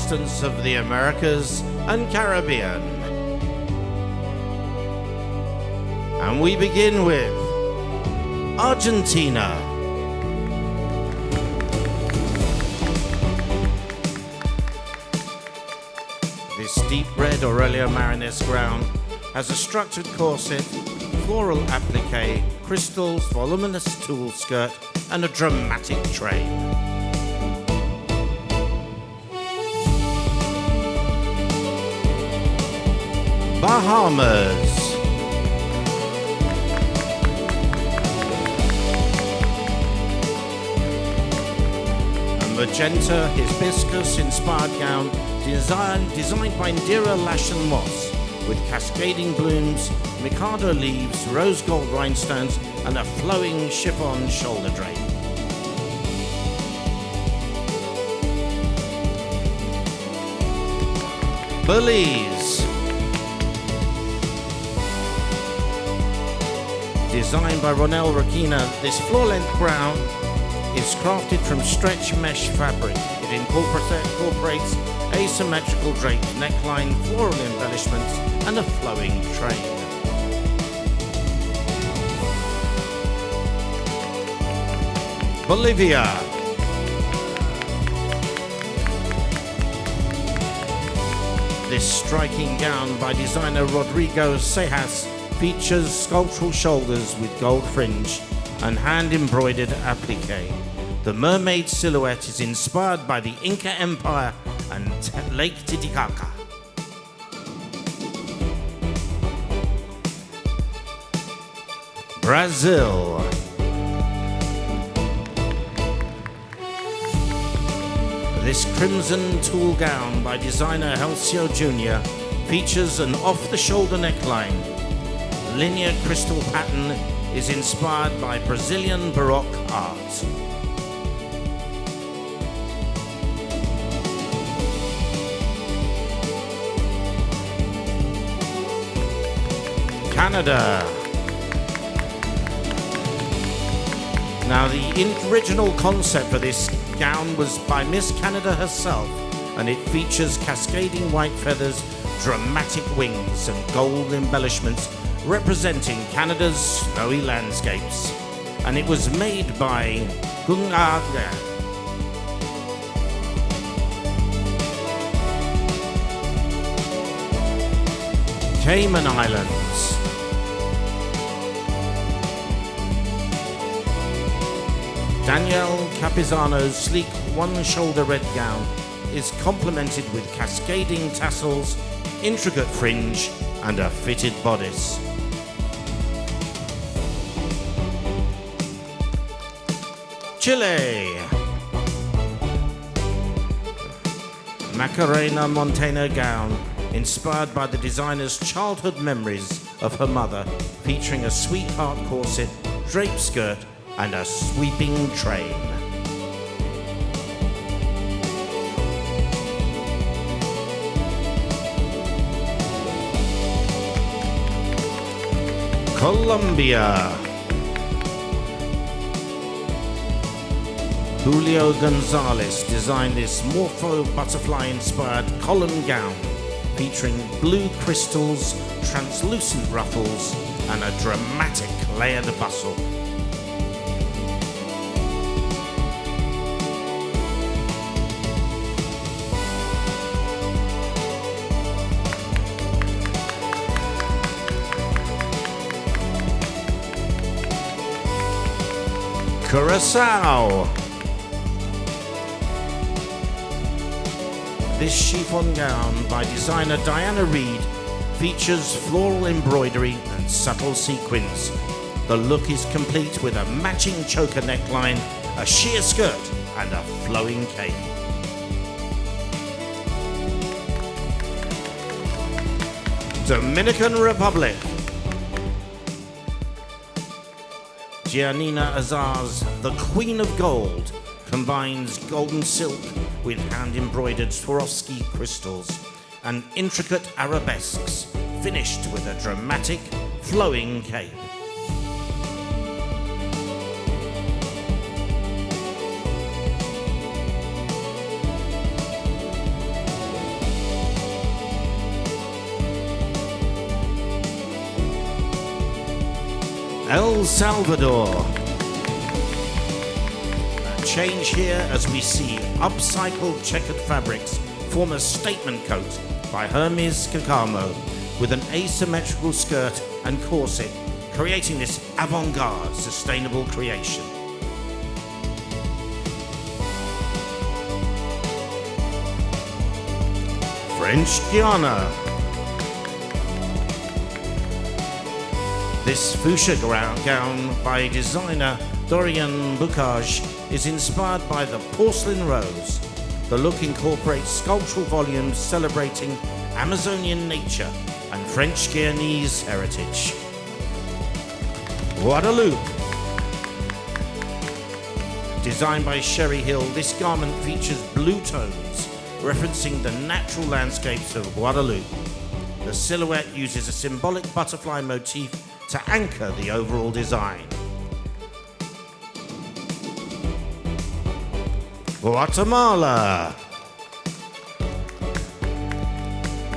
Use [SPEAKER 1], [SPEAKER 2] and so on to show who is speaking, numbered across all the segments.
[SPEAKER 1] Contestants of the Americas and Caribbean. And we begin with Argentina. This deep red Aurelia Marinus ground has a structured corset, floral applique, crystals, voluminous tulle skirt, and a dramatic train. Bahamas. A magenta hibiscus-inspired gown designed by Indira Lashen Moss, with cascading blooms, mikado leaves, rose gold rhinestones, and a flowing chiffon shoulder drape. Belize. Designed by Ronel Rakina, this floor-length gown is crafted from stretch mesh fabric. It incorporates asymmetrical draped neckline, floral embellishments, and a flowing train. Bolivia. This striking gown by designer Rodrigo Sejas features sculptural shoulders with gold fringe and hand-embroidered applique. The mermaid silhouette is inspired by the Inca Empire and Lake Titicaca. Brazil. This crimson tulle gown by designer Helcio Jr. features an off-the-shoulder neckline. Linear crystal pattern is inspired by Brazilian Baroque art. Canada. Now, the original concept for this gown was by Miss Canada herself, and it features cascading white feathers, dramatic wings, and gold embellishments representing Canada's snowy landscapes. And it was made by Gungaga. Cayman Islands. Danielle Capizano's sleek one-shoulder red gown is complemented with cascading tassels, intricate fringe, and a fitted bodice. Chile. Macarena Montana gown inspired by the designer's childhood memories of her mother, featuring a sweetheart corset, draped skirt, and a sweeping train. Colombia. Julio Gonzalez designed this morpho butterfly-inspired column gown featuring blue crystals, translucent ruffles, and a dramatic layered bustle. Curacao. This chiffon gown by designer Diana Reed features floral embroidery and subtle sequins. The look is complete with a matching choker neckline, a sheer skirt, and a flowing cape. Dominican Republic. Giannina Azar's The Queen of Gold combines golden silk with hand-embroidered Swarovski crystals and intricate arabesques, finished with a dramatic, flowing cape. El Salvador. A change here as we see upcycled checkered fabrics form a statement coat by Hermes Cacamo with an asymmetrical skirt and corset, creating this avant-garde sustainable creation. French Guiana. This fuchsia gown by designer Dorian Bocage is inspired by the porcelain rose. The look incorporates sculptural volumes celebrating Amazonian nature and French Guianese heritage. Guadeloupe. Designed by Sherry Hill, this garment features blue tones, referencing the natural landscapes of Guadeloupe. The silhouette uses a symbolic butterfly motif to anchor the overall design. Guatemala.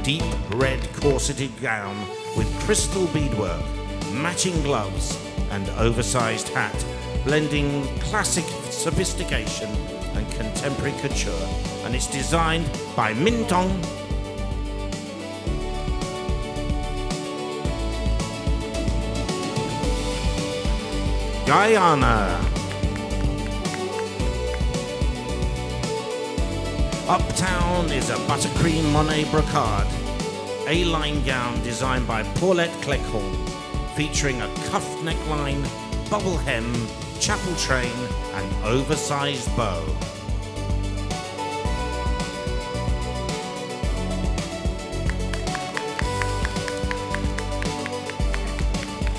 [SPEAKER 1] Deep red corseted gown with crystal beadwork, matching gloves and oversized hat, blending classic sophistication and contemporary couture, and it's designed by Mintong. Guyana. Uptown is a buttercream Monet brocade, A-line gown designed by Paulette Cleckhorn, featuring a cuffed neckline, bubble hem, chapel train, and oversized bow.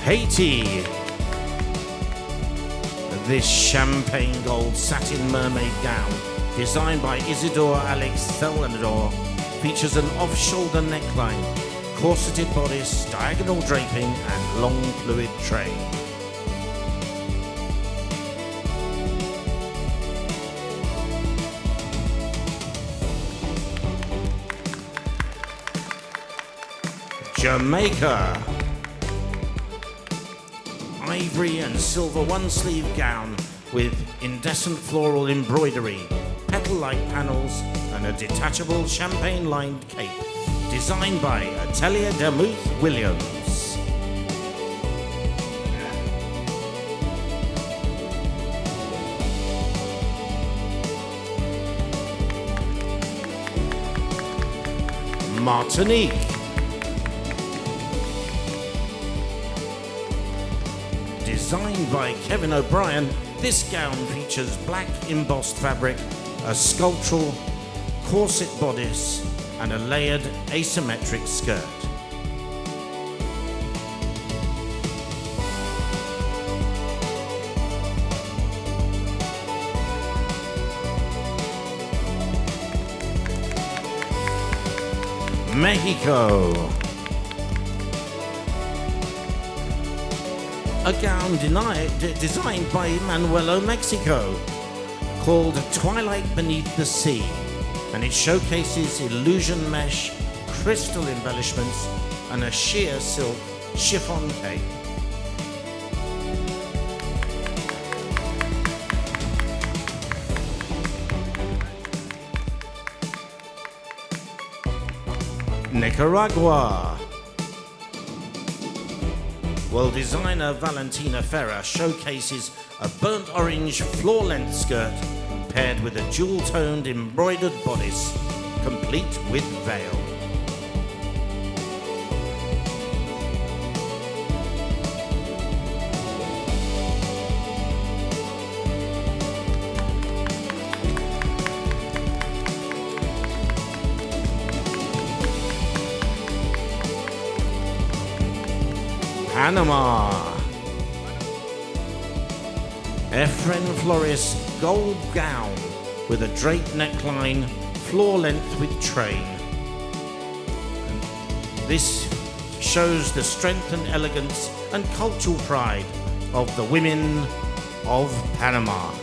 [SPEAKER 1] Haiti. This champagne gold satin mermaid gown, designed by Isidore Alex Thelenor, features an off-shoulder neckline, corseted bodice, diagonal draping, and long fluid train. Jamaica. Ivory and silver one-sleeve gown with indecent floral embroidery, petal-like panels, and a detachable champagne-lined cape, designed by Atelier Demuth Williams. Martinique. Designed by Kevin O'Brien, this gown features black embossed fabric, a sculptural corset bodice, and a layered asymmetric skirt. Mexico. A gown designed by Manuelo Mexico called Twilight Beneath the Sea, and it showcases illusion mesh, crystal embellishments, and a sheer silk chiffon cape. Nicaragua. Well, designer Valentina Ferrer showcases a burnt orange floor-length skirt paired with a jewel-toned embroidered bodice, complete with veil. Panama. Efren Flores gold gown with a draped neckline, floor length with train. And this shows the strength and elegance and cultural pride of the women of Panama.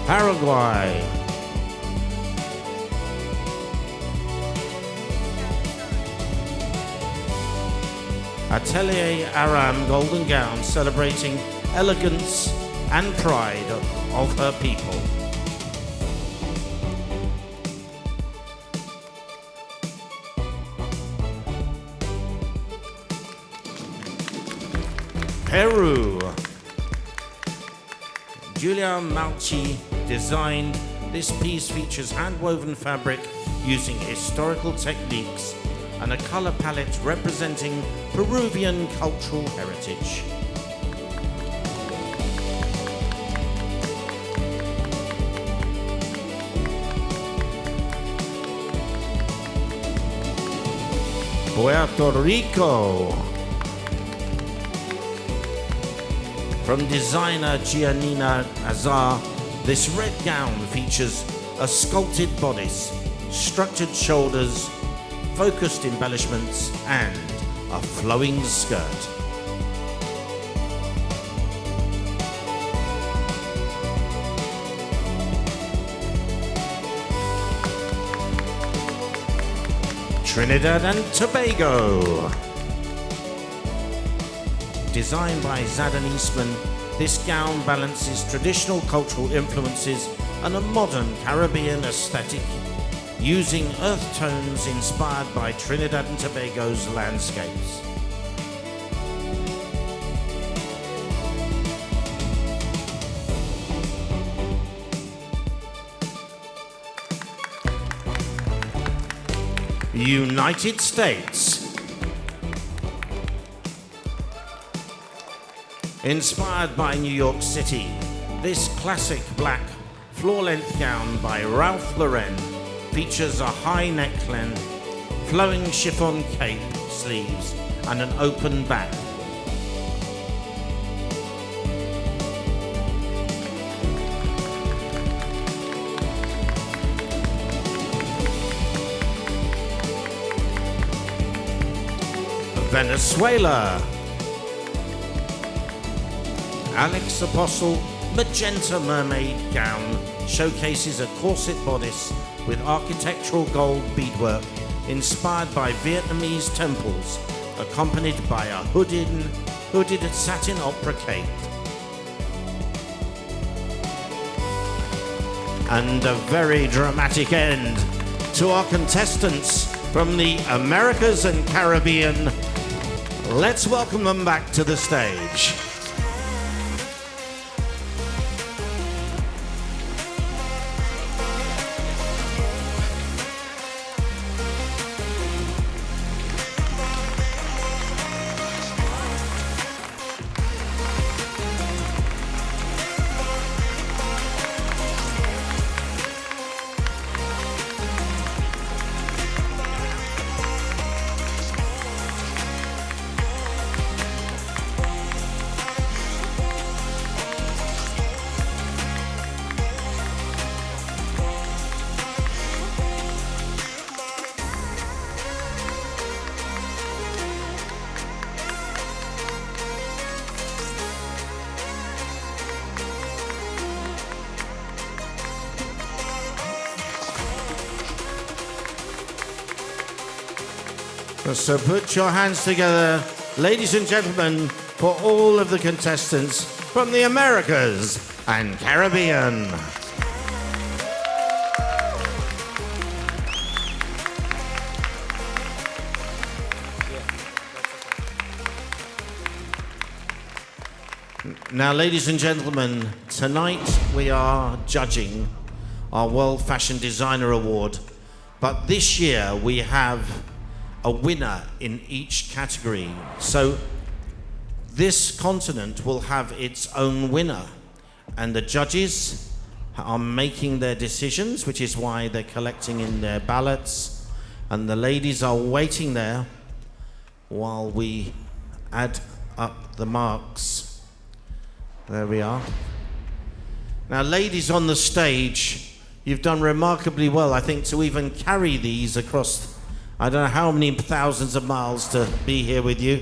[SPEAKER 1] Paraguay. Atelier Aram golden gown celebrating elegance and pride of her people. Peru. Julia Malchi designed this piece. Features hand-woven fabric using historical techniques and a color palette representing Peruvian cultural heritage. Puerto Rico. From designer Giannina Azar, this red gown features a sculpted bodice, structured shoulders, focused embellishments, and a flowing skirt. Trinidad and Tobago. Designed by Zadan Eastman, this gown balances traditional cultural influences and a modern Caribbean aesthetic, using earth tones inspired by Trinidad and Tobago's landscapes. United States. Inspired by New York City, this classic black floor-length gown by Ralph Lauren features a high neckline, flowing chiffon cape sleeves, and an open back. Venezuela. Alex Apostle magenta mermaid gown showcases a corset bodice with architectural gold beadwork inspired by Vietnamese temples, accompanied by a hooded satin opera cape. And a very dramatic end to our contestants from the Americas and Caribbean. Let's welcome them back to the stage. So put your hands together, ladies and gentlemen, for all of the contestants from the Americas and Caribbean. Now, ladies and gentlemen, tonight we are judging our World Fashion Designer Award, but this year we have a winner in each category. So this continent will have its own winner, and the judges are making their decisions, which is why they're collecting in their ballots, and the ladies are waiting there while we add up the marks. There we are. Now, ladies on the stage, you've done remarkably well, I think, to even carry these across I don't know how many thousands of miles to be here with you,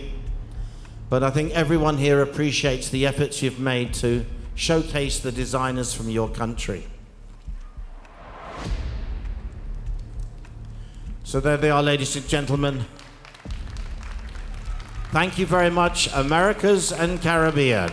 [SPEAKER 1] but I think everyone here appreciates the efforts you've made to showcase the designers from your country. So there they are, ladies and gentlemen. Thank you very much, Americas and Caribbean.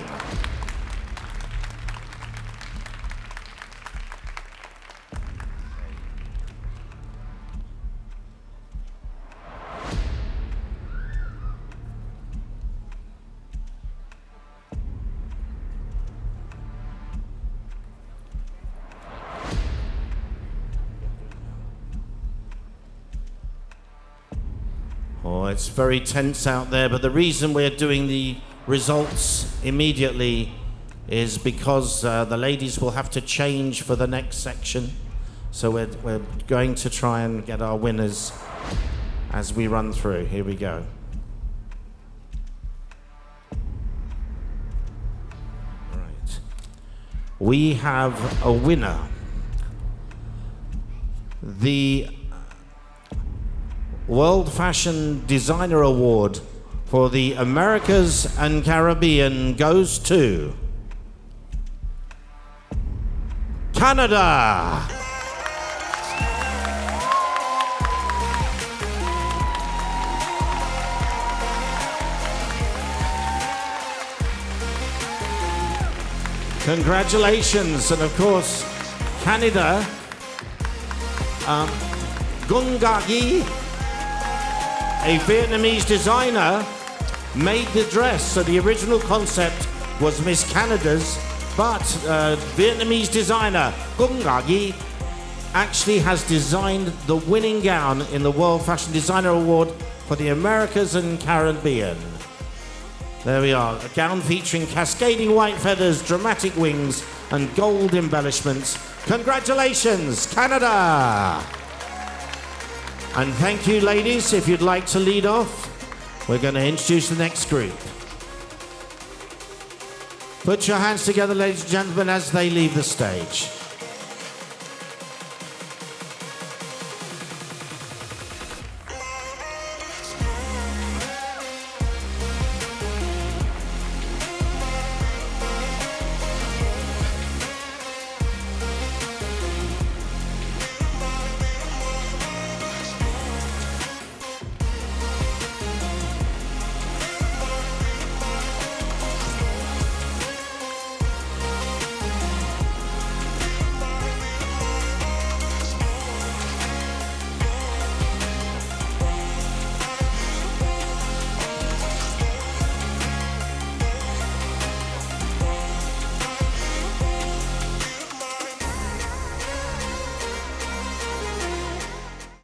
[SPEAKER 1] Oh, it's very tense out there, but the reason we're doing the results immediately is because the ladies will have to change for the next section. So we're going to try and get our winners as we run through. Here we go. Right. We have a winner. The World Fashion Designer Award for the Americas and Caribbean goes to Canada. Congratulations, and of course, Canada, Gungagi, a Vietnamese designer, made the dress. So the original concept was Miss Canada's, but Vietnamese designer Gungagi actually has designed the winning gown in the World Fashion Designer Award for the Americas and Caribbean. There we are, a gown featuring cascading white feathers, dramatic wings, and gold embellishments. Congratulations, Canada! And thank you, ladies. If you'd like to lead off, we're going to introduce the next group. Put your hands together, ladies and gentlemen, as they leave the stage.